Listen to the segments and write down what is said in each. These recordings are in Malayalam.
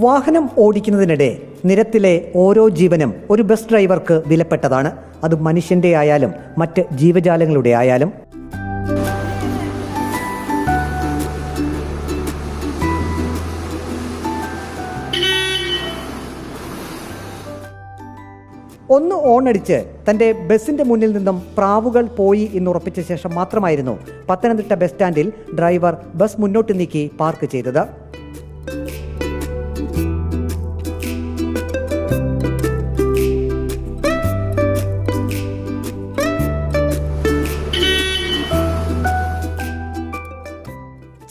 വാഹനം ഓടിക്കുന്നതിനിടെ നിരത്തിലെ ഓരോ ജീവനും ഒരു ബസ് ഡ്രൈവർക്ക് വിലപ്പെട്ടതാണ്. അത് മനുഷ്യന്റെ ആയാലും മറ്റ് ജീവജാലങ്ങളുടെ ആയാലും. ഒന്ന് ഓണടിച്ച് തന്റെ ബസിന്റെ മുന്നിൽ നിന്നും പ്രാവുകൾ പോയി എന്നുറപ്പിച്ച ശേഷം മാത്രമായിരുന്നു പത്തനംതിട്ട ബസ് സ്റ്റാൻഡിൽ ഡ്രൈവർ ബസ് മുന്നോട്ട് നീക്കി പാർക്ക് ചെയ്തത്.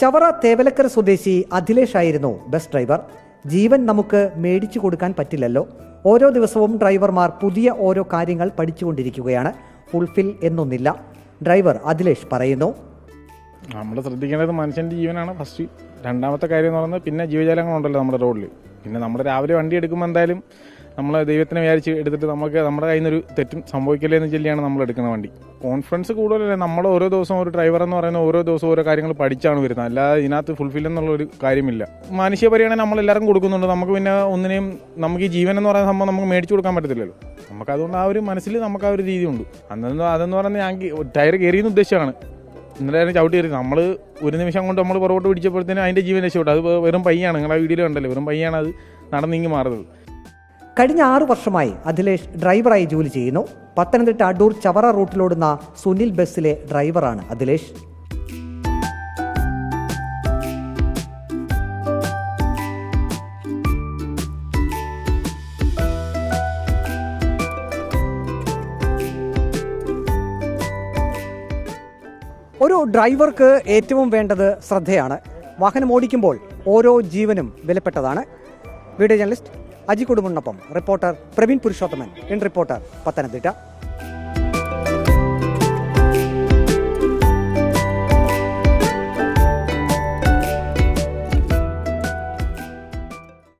ചവറ തേവലക്കര സ്വദേശി അഖിലേഷ് ആയിരുന്നു ബസ് ഡ്രൈവർ. ജീവൻ നമുക്ക് മേടിച്ചു കൊടുക്കാൻ പറ്റില്ലല്ലോ. ഓരോ ദിവസവും ഡ്രൈവർമാർ പുതിയ ഓരോ കാര്യങ്ങൾ പഠിച്ചുകൊണ്ടിരിക്കുകയാണ്. ഫുൾഫിൽ എന്നൊന്നില്ല. ഡ്രൈവർ അഖിലേഷ് പറയുന്നു. നമ്മൾ ശ്രദ്ധിക്കേണ്ടത് മനുഷ്യൻ്റെ ജീവനാണ് ഫസ്റ്റ്. രണ്ടാമത്തെ കാര്യം എന്ന് പറയുന്നത് പിന്നെ ജീവജാലങ്ങളുണ്ടല്ലോ നമ്മുടെ റോഡിൽ. പിന്നെ നമ്മൾ രാവിലെ വണ്ടി എടുക്കുമ്പോൾ എന്തായാലും നമ്മൾ ദൈവത്തിനെ വിചാരിച്ച് എടുത്തിട്ട് നമുക്ക് നമ്മുടെ കയ്യിൽ നിന്നൊരു തെറ്റും സംഭവിക്കില്ലേ എന്ന് ചൊല്ലിയാണ് നമ്മൾ എടുക്കുന്ന വണ്ടി. കോൺഫിഡൻസ് കൂടുതലല്ലേ. നമ്മൾ ഓരോ ദിവസം ഒരു ഡ്രൈവർ എന്ന് പറയുന്ന ഓരോ ദിവസവും ഓരോ കാര്യങ്ങൾ പഠിച്ചാണ് വരുന്നത്. അല്ലാതെ ഇതിനകത്ത് ഫുൾഫിൽ എന്നുള്ളൊരു കാര്യമില്ല. മനുഷ്യ പരിഗണന നമ്മൾ എല്ലാവർക്കും കൊടുക്കുന്നുണ്ട്. നമുക്ക് പിന്നെ ഒന്നിനെയും നമുക്ക് ഈ ജീവൻ എന്ന് പറയുന്ന സംഭവം നമുക്ക് മേടിച്ചു കൊടുക്കാൻ പറ്റത്തില്ലല്ലോ. നമുക്ക് അതുകൊണ്ട് ആ ഒരു മനസ്സിൽ നമുക്ക് ആ ഒരു രീതിയുണ്ട്. അതെന്ന് പറഞ്ഞാൽ ഞാൻ ടയർ കയറിയെന്ന് ഉദ്ദേശമാണ്. ഇന്നലെ ചവിട്ടി കയറി നമ്മൾ ഒരു നിമിഷം കൊണ്ട് നമ്മൾ പുറകോട്ട് പിടിച്ചപ്പോഴത്തേനും അതിൻ്റെ ജീവൻ രക്ഷപ്പെട്ടു. അത് വെറും പയ്യാണ്. നിങ്ങളുടെ വീഡിയോയിൽ കണ്ടല്ലോ, വെറും പയ്യാണ് അത് നടന്നിങ്ങി മാറുന്നത്. കഴിഞ്ഞ 6 വർഷമായി അഖിലേഷ് ഡ്രൈവറായി ജോലി ചെയ്യുന്നു. പത്തനംതിട്ട അടൂർ ചവറ റൂട്ടിലോടുന്ന സുനിൽ ബസ്സിലെ ഡ്രൈവറാണ് അഖിലേഷ്. ഒരു ഡ്രൈവർക്ക് ഏറ്റവും വേണ്ടത് ശ്രദ്ധയാണ്. വാഹനം ഓടിക്കുമ്പോൾ ഓരോ ജീവനും വിലപ്പെട്ടതാണ്. വീഡിയോ ജേർണലിസ്റ്റ് അജി കുടുംബനൊപ്പം reporter Praveen Purushothaman, in Reporter, Pathanamthitta.